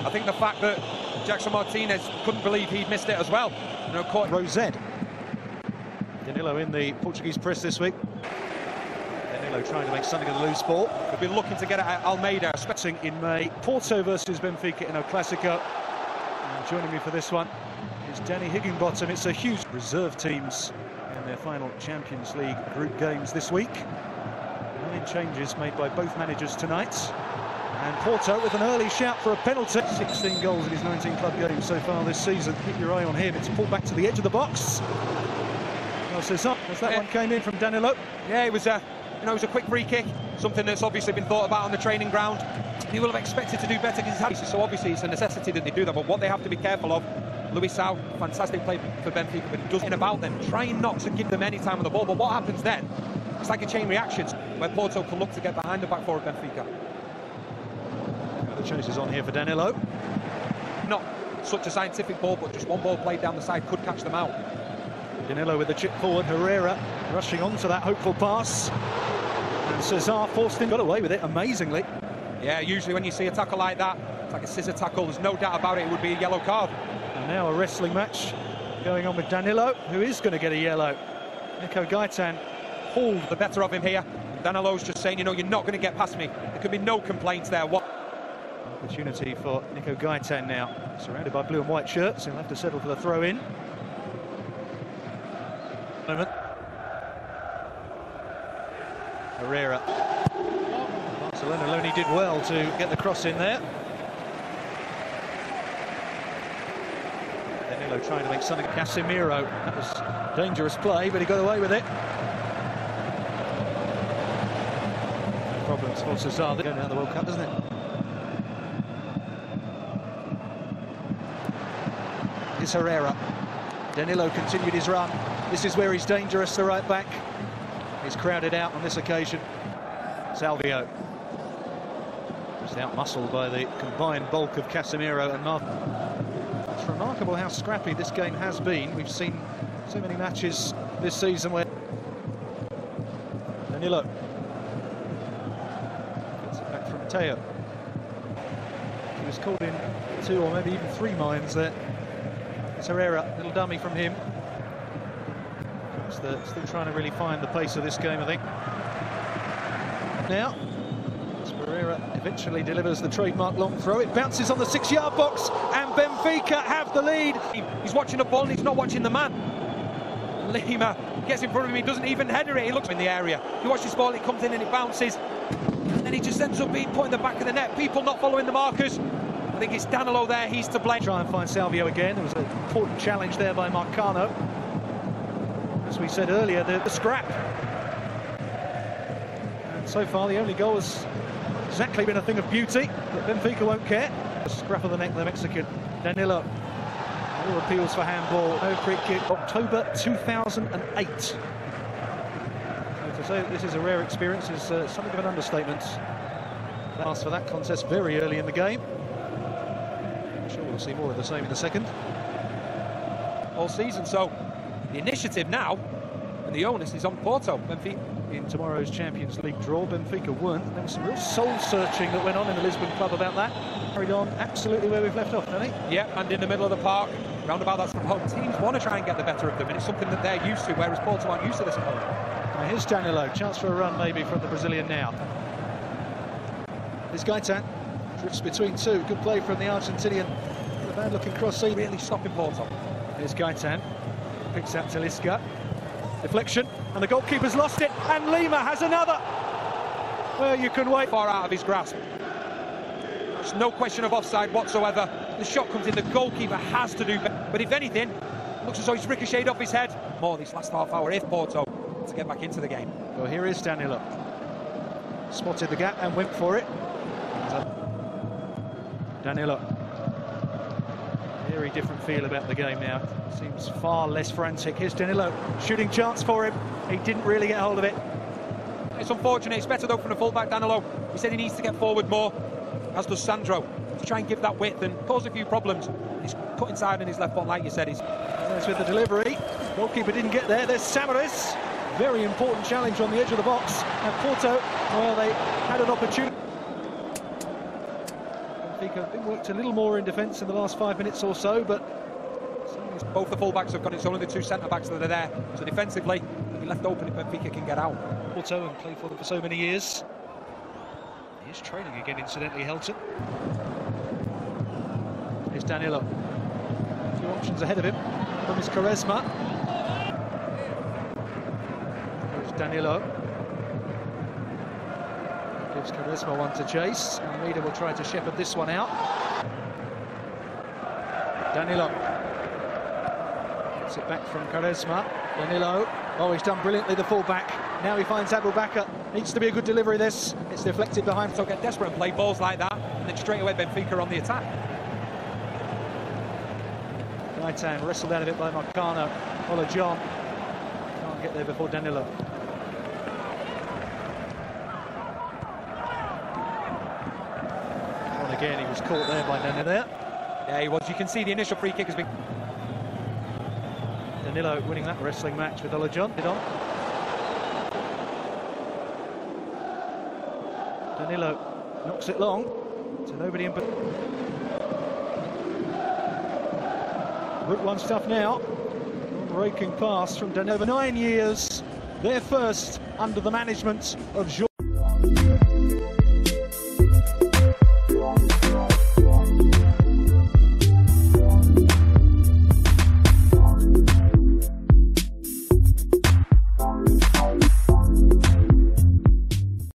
I think the fact that Jackson Martinez couldn't believe he'd missed it as well. You know, caught Rosette. Danilo in the Portuguese press this week. Danilo trying to make something of the loose ball. Could be looking to get it at Almeida. Expecting in May. Porto versus Benfica in El Clásico. And joining me for this one is Danny Higginbottom. It's a huge reserve teams in their final Champions League group games this week. 9 changes made by both managers tonight. And Porto with an early shout for a penalty. 16 goals in his 19 club games so far this season. Keep your eye on him. It's pulled back to the edge of the box. As that one came in from Danilo. Yeah, it was a quick free kick. Something that's obviously been thought about on the training ground. He will have expected to do better because so obviously it's a necessity that they do that. But what they have to be careful of, Luisao, fantastic play for Benfica, but he does it about them, trying not to give them any time on the ball. But what happens then? It's like a chain reaction where Porto can look to get behind the back four of Benfica. The chase is on here for Danilo. Not such a scientific ball, but just one ball played down the side could catch them out. Danilo with the chip forward, Herrera rushing onto that hopeful pass. And Cesar forced him, got away with it amazingly. Yeah, usually when you see a tackle like that, it's like a scissor tackle, there's no doubt about it, it would be a yellow card. And now a wrestling match going on with Danilo, who is going to get a yellow. Nico Gaitan pulled the better of him here. Danilo's just saying, you know, you're not going to get past me. There could be no complaints there. Opportunity for Nico Gaitan now, surrounded by blue and white shirts. He'll have to settle for the throw-in. Moment. Herrera. Barcelona only did well to get the cross in there. Danilo trying to make something. Casemiro. That was dangerous play, but he got away with it. No problems for Cesar. They're going down the World Cup, doesn't it? It's Herrera. Danilo continued his run. This is where he's dangerous, the right back. He's crowded out on this occasion. Salvio. Just out-muscled by the combined bulk of Casemiro and Martin. It's remarkable how scrappy this game has been. We've seen so many matches this season where... Danilo. Gets it back from Teo. He was called in 2 or maybe even 3 minds there. It's Herrera, little dummy from him. Still trying to really find the pace of this game, I think. Now, Herrera eventually delivers the trademark long throw. It bounces on the 6-yard box, and Benfica have the lead. He's watching the ball and he's not watching the man. Lima gets in front of him, he doesn't even header it, he looks in the area. You watch this ball, it comes in and it bounces. And then he just ends up being put in the back of the net. People not following the markers. I think it's Danilo there, he's to blame. Try and find Salvio again. There was an important challenge there by Marcano. As we said earlier, the scrap. And so far, the only goal has exactly been a thing of beauty, but Benfica won't care. The scrap of the neck, the Mexican. Danilo. No appeals for handball, no free kick. October 2008. So to say that this is a rare experience is something of an understatement. Asked for that contest very early in the game. I'm sure we'll see more of the same in the second. All season, so the initiative now and the onus is on Porto. Benfica. In tomorrow's Champions League draw, Benfica weren't. There was some real soul-searching that went on in the Lisbon club about that. Carried on absolutely where we've left off, hasn't he? Yeah, and in the middle of the park, round about that home. Teams want to try and get the better of them, and it's something that they're used to, whereas Porto aren't used to this at home. Now here's Danilo, chance for a run maybe from the Brazilian now. Here's Gaitan, drifts between 2, good play from the Argentinian. The bad-looking cross, really stopping Porto. Here's Gaitan, picks out Talisca. Deflection, and the goalkeeper's lost it, and Lima has another. Well, you can wait. Far out of his grasp. There's no question of offside whatsoever. The shot comes in, the goalkeeper has to do better. But if anything, looks as though he's ricocheted off his head. More this last half hour if Porto to get back into the game. Well, here is Danilo. Spotted the gap and went for it. Danilo. Very different feel about the game now. Seems far less frantic. Here's Danilo, shooting chance for him. He didn't really get hold of it. It's unfortunate. It's better though from the fullback Danilo. He said he needs to get forward more, as does Sandro, to try and give that width and cause a few problems. He's cut inside in his left foot, like you said. There's with the delivery. Goalkeeper didn't get there. There's Samaris. Very important challenge on the edge of the box. And Porto, well, they had an opportunity. Benfica been worked a little more in defence in the last 5 minutes or so, but both the full-backs have got it. It's only the two centre-backs that are there. So defensively, he left open if Benfica can get out. Porto and played for them for so many years. He is training again, incidentally, Helton. Here's Danilo. A few options ahead of him. From his Quaresma. Here's Danilo. Gives Quaresma one to chase. Almeida will try to shepherd this one out. Danilo. Gets it back from Quaresma. Danilo. Oh, he's done brilliantly, the full-back. Now he finds Abu Bakr. Needs to be a good delivery, this. It's deflected behind. So get desperate and play balls like that, and then straight away Benfica on the attack. Gaitan wrestled out of it by Marcano. Ola John can't get there before Danilo. And again, he was caught there by Danilo. Yeah, he was. You can see the initial free kick has been... Danilo winning that wrestling match with Ola John. Danilo knocks it long to nobody in. Route 1 stuff now. Raking pass from Danilo. 9 years, their first under the management of Jorge.